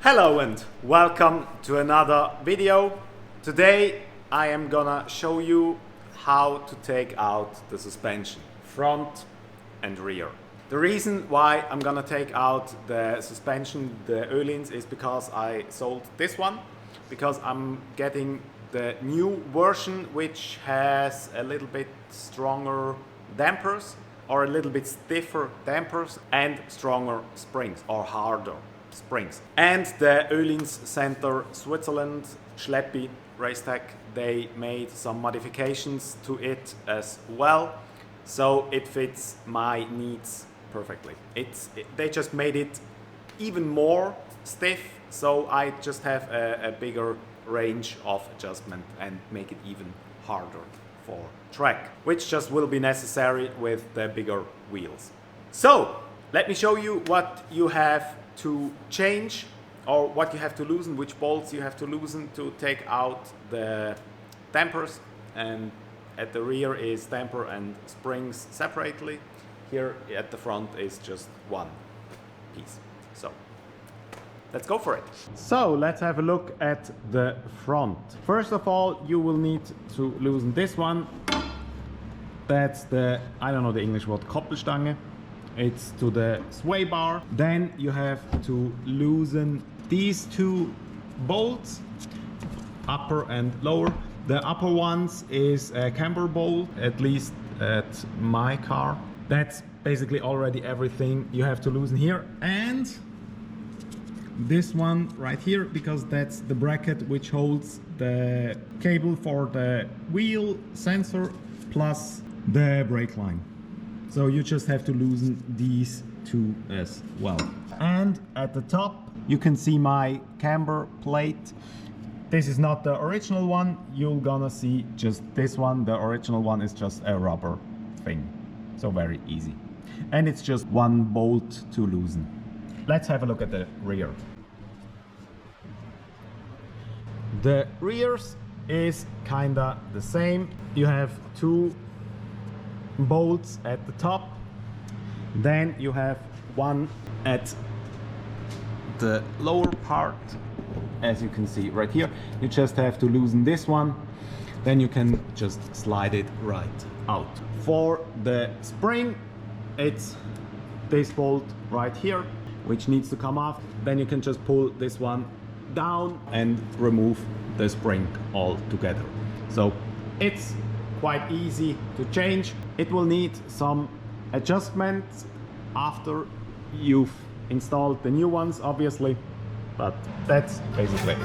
Hello and welcome to another video. Today I am gonna show you how to take out the suspension, front and rear. The reason why I'm gonna take out the suspension, the Öhlins, is because I sold this one, because I'm getting the new version which has a little bit stronger dampers or a little bit stiffer dampers and stronger springs or harder springs. And the Öhlins Center Switzerland Schleppi Racetech, they made some modifications to it as well, so it fits my needs perfectly. They just made it even more stiff, so I just have a bigger range of adjustment and make it even harder for track, which just will be necessary with the bigger wheels. So let me show you what you have to change or what you have to loosen, which bolts you have to loosen to take out the dampers. And at the rear is damper and springs separately. Here at the front is just one piece. So let's go for it. So let's have a look at the front. First of all, you will need to loosen this one. That's the, I don't know the English word, Koppelstange. It's to the sway bar. Then you have to loosen these two bolts, upper and lower. The upper ones is a camber bolt, at least at my car. That's basically already everything you have to loosen here. And this one right here, because that's the bracket which holds the cable for the wheel sensor plus the brake line. So you just have to loosen these two as well. And at the top you can see my camber plate. This is not the original one. You're gonna see just this one. The original one is just a rubber thing. So very easy. And it's just one bolt to loosen. Let's have a look at the rear. The rears is kinda the same. You have two bolts at the top, then you have one at the lower part, as you can see right here. You just have to loosen this one, then you can just slide it right out. For the spring, it's this bolt right here which needs to come off. Then you can just pull this one down and remove the spring altogether. So it's quite easy to change. It will need some adjustments after you've installed the new ones, obviously, but that's basically it.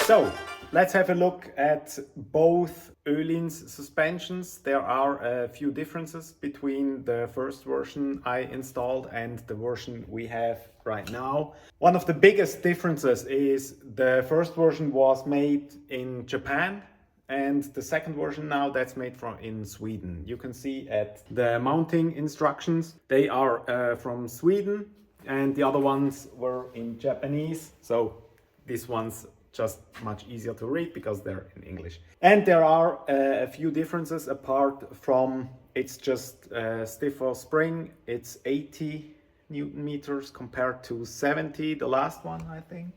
So let's have a look at both Öhlins suspensions. There are a few differences between the first version I installed and the version we have right now. One of the biggest differences is the first version was made in Japan, and the second version now that's made in Sweden. You can see at the mounting instructions, they are from Sweden, and the other ones were in Japanese. So this one's just much easier to read because they're in English. And there are a few differences apart from it's just a stiffer spring. It's 80 Newton meters compared to 70, the last one, I think.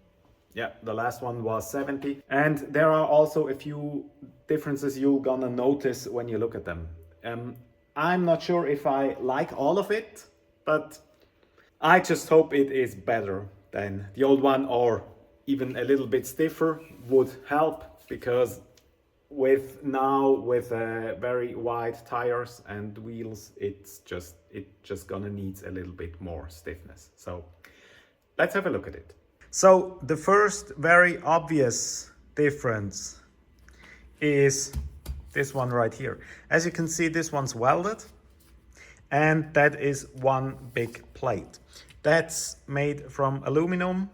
Yeah, the last one was 70. And there are also a few differences you're gonna notice when you look at them. I'm not sure if I like all of it, but I just hope it is better than the old one, or even a little bit stiffer would help, because with very wide tires and wheels, it just gonna needs a little bit more stiffness. So let's have a look at it. So the first very obvious difference is this one right here. As you can see, this one's welded, and that is one big plate. That's made from aluminum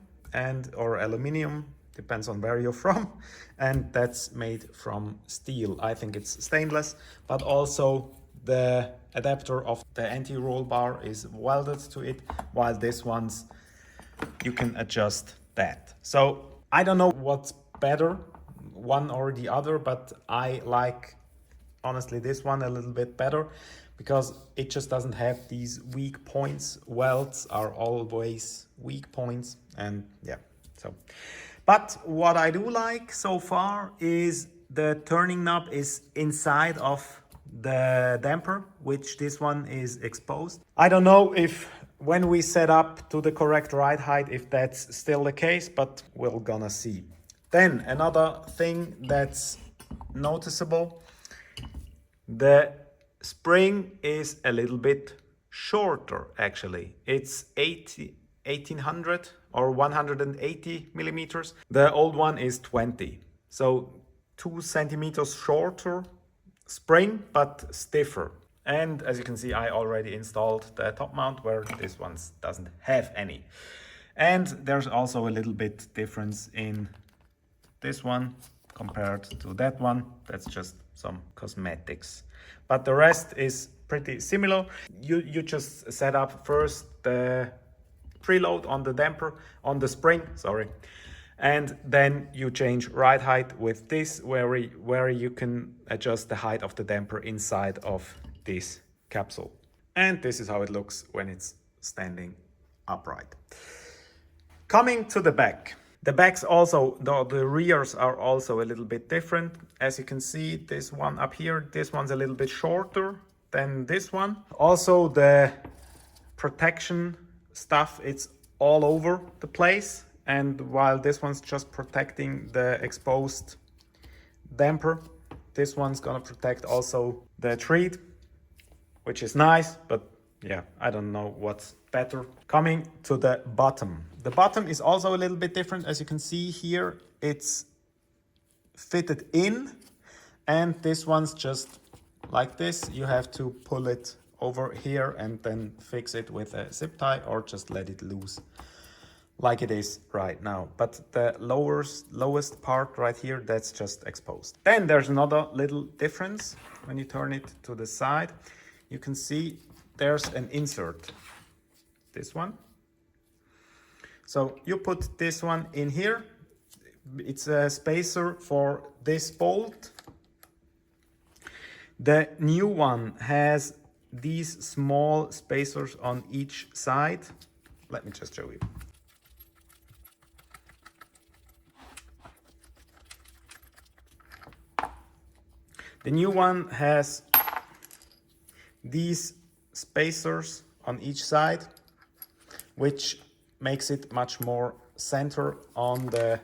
or aluminium, depends on where you're from, and that's made from steel. I think it's stainless, but also the adapter of the anti-roll bar is welded to it, while this one's you can adjust that. So I don't know what's better, one or the other, but I like honestly this one a little bit better, because it just doesn't have these weak points. Welds are always weak points, and yeah, so. But what I do like so far is the turning knob is inside of the damper, which this one is exposed. I don't know if when we set up to the correct ride height, if that's still the case, but we're gonna see. Then another thing that's noticeable, the spring is a little bit shorter actually. It's 1800 or 180 millimeters. The old one is 20. So 2 centimeters shorter spring, but stiffer. And as you can see, I already installed the top mount where this one doesn't have any. And there's also a little bit difference in this one compared to that one. That's just some cosmetics. But the rest is pretty similar. You just set up first the preload on the damper, on the spring, sorry. And then you change ride height with this, where you can adjust the height of the damper inside of this capsule. And this is how it looks when it's standing upright. Coming to the back. The backs also, the rears are also a little bit different. As you can see, this one up here, this one's a little bit shorter than this one. Also the protection stuff, it's all over the place. And while this one's just protecting the exposed damper, this one's gonna protect also the tread, which is nice, but yeah, I don't know what's better. Coming to the bottom. The bottom is also a little bit different. As you can see here, it's fitted in, and this one's just like this. You have to pull it over here and then fix it with a zip tie, or just let it loose like it is right now. But the lowest part right here, that's just exposed. Then there's another little difference. When you turn it to the side, you can see there's an insert, this one. So you put this one in here. It's a spacer for this bolt. The new one has these small spacers on each side. Let me just show you. The new one has these spacers on each side, which makes it much more center on the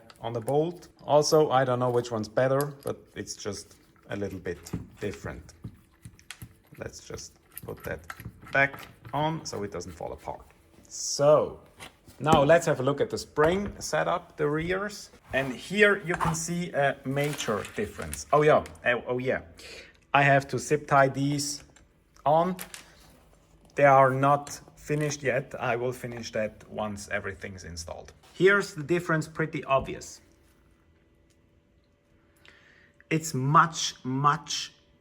bolt. Also, I don't know which one's better, but it's just a little bit different. Let's just put that back on so it doesn't fall apart. So Now let's have a look at the spring setup, the rears. And here you can see a major difference. Oh yeah, I have to zip tie these on. They are not finished yet. I will finish that once everything's installed. Here's the difference, pretty obvious. It's much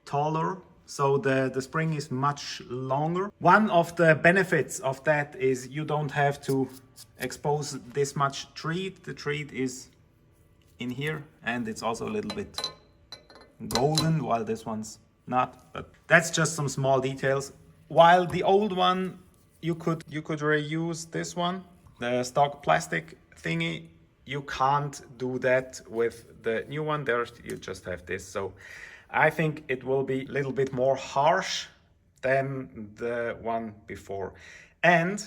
taller, so the spring is much longer. One of the benefits of that is you don't have to expose this much tread. The tread is in here, and it's also a little bit golden, while this one's not, but that's just some small details. While the old one, you could reuse this one, the stock plastic thingy. You can't do that with the new one. There you just have this. So I think it will be a little bit more harsh than the one before. And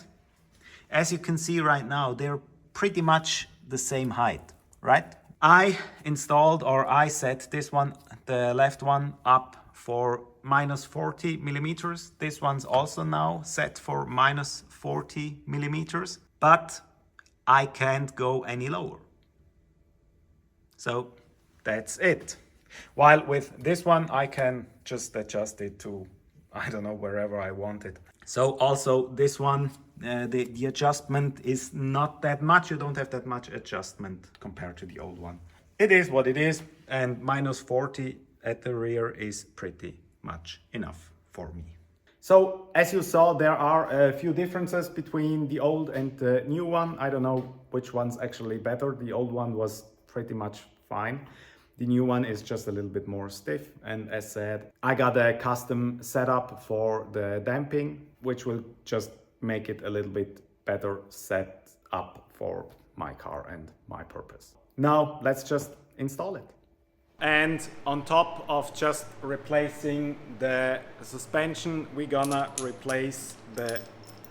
as you can see right now, they're pretty much the same height, right? I installed, or I set this one, the left one, up for minus 40 millimeters. This one's also now set for minus 40 millimeters, but I can't go any lower. So that's it. While with this one, I can just adjust it to, I don't know, wherever I want it. So also this one, the adjustment is not that much. You don't have that much adjustment compared to the old one. It is what it is, and minus 40 at the rear is pretty much enough for me. So as you saw, there are a few differences between the old and the new one. I don't know which one's actually better. The old one was pretty much fine. The new one is just a little bit more stiff. And as said, I got a custom setup for the damping, which will just make it a little bit better set up for my car and my purpose. Now let's just install it. And on top of just replacing the suspension, we're gonna replace the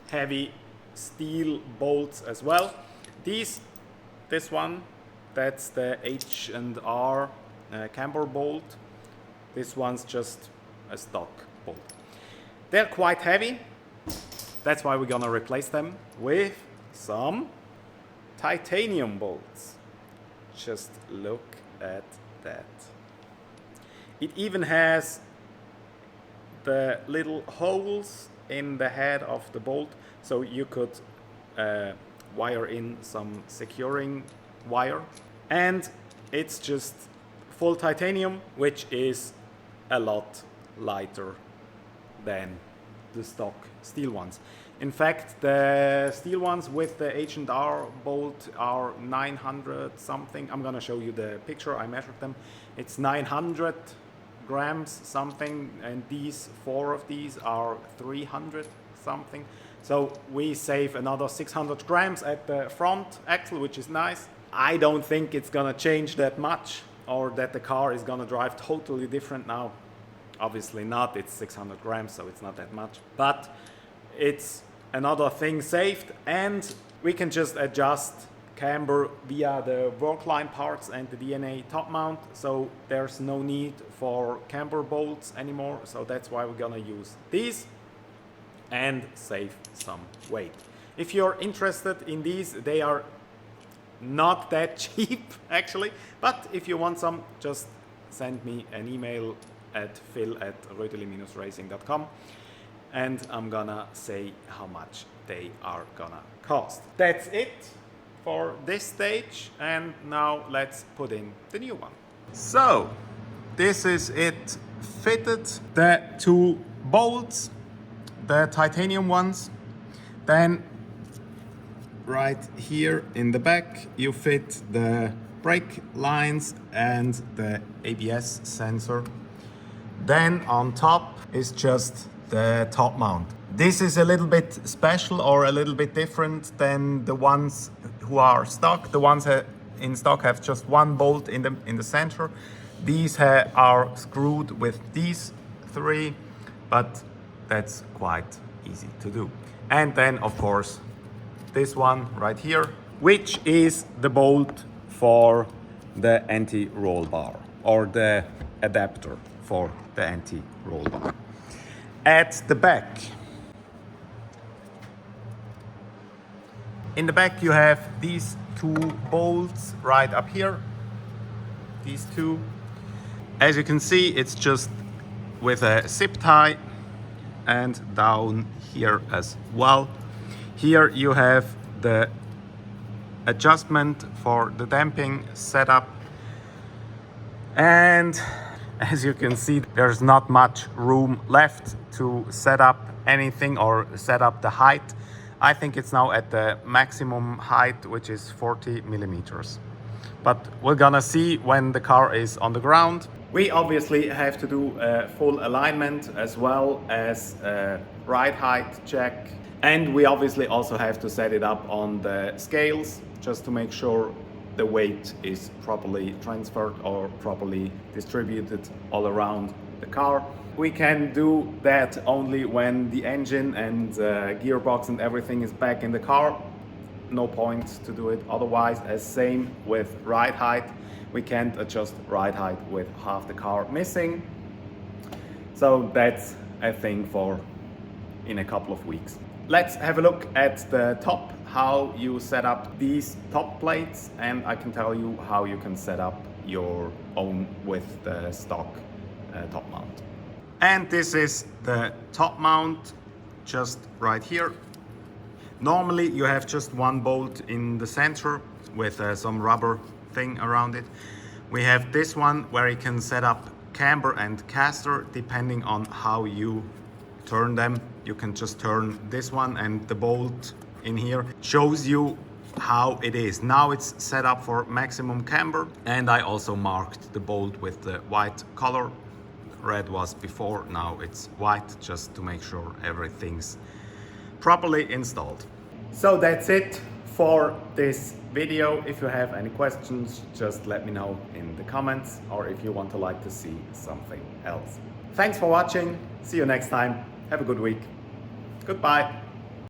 heavy steel bolts as well. This one, that's the H&R camber bolt. This one's just a stock bolt. They're quite heavy. That's why we're gonna replace them with some titanium bolts. Just look at that. It even has the little holes in the head of the bolt, so you could wire in some securing wire. And it's just full titanium, which is a lot lighter than the stock steel ones. In fact, the steel ones with the H&R bolt are 900 something. I'm gonna show you the picture. I measured them. It's 900 grams something, and these 4 of these are 300 something. So we save another 600 grams at the front axle, which is nice. I don't think it's gonna change that much, or that the car is gonna drive totally different now. Obviously not. It's 600 grams, so it's not that much. But it's another thing saved, and we can just adjust camber via the workline parts and the DNA top mount, so there's no need for camber bolts anymore. So that's why we're gonna use these and save some weight. If you're interested in these, they are not that cheap actually, but if you want some, just send me an email at phil@rödeli-racing.com, and I'm gonna say how much they are gonna cost. That's it for this stage, and now let's put in the new one. So this is it fitted, the 2 bolts, the titanium ones. Then right here in the back you fit the brake lines and the ABS sensor. Then on top is just the top mount. This is a little bit special, or a little bit different than the ones who are stock. The ones in stock have just 1 bolt in the center. These are screwed with these 3, but that's quite easy to do. And then of course this one right here, which is the bolt for the anti-roll bar, or the adapter for the anti-roll bar. At the back, In the back you have these two bolts right up here, these two. As you can see, it's just with a zip tie, and down here as well. Here you have the adjustment for the damping setup, and as you can see, there's not much room left to set up anything or set up the height. I think it's now at the maximum height, which is 40 millimeters. But we're gonna see when the car is on the ground. We obviously have to do a full alignment as well as a ride height check. And we obviously also have to set it up on the scales just to make sure the weight is properly transferred or properly distributed all around the car. We can do that only when the engine and gearbox and everything is back in the car. No point to do it otherwise. As same with ride height. We can't adjust ride height with half the car missing. So that's a thing for in a couple of weeks. Let's have a look at the top, how you set up these top plates, and I can tell you how you can set up your own with the stock top mount. And this is the top mount, just right here. Normally you have just one bolt in the center with some rubber thing around it. We have this one where you can set up camber and caster depending on how you turn them. You can just turn this one, and the bolt in here shows you how it is. Now it's set up for maximum camber, and I also marked the bolt with the white color. Red was before, now it's white, just to make sure everything's properly installed. So that's it for this video. If you have any questions, just let me know in the comments, or if you want to see something else. Thanks for watching. See you next time. Have a good week. Goodbye.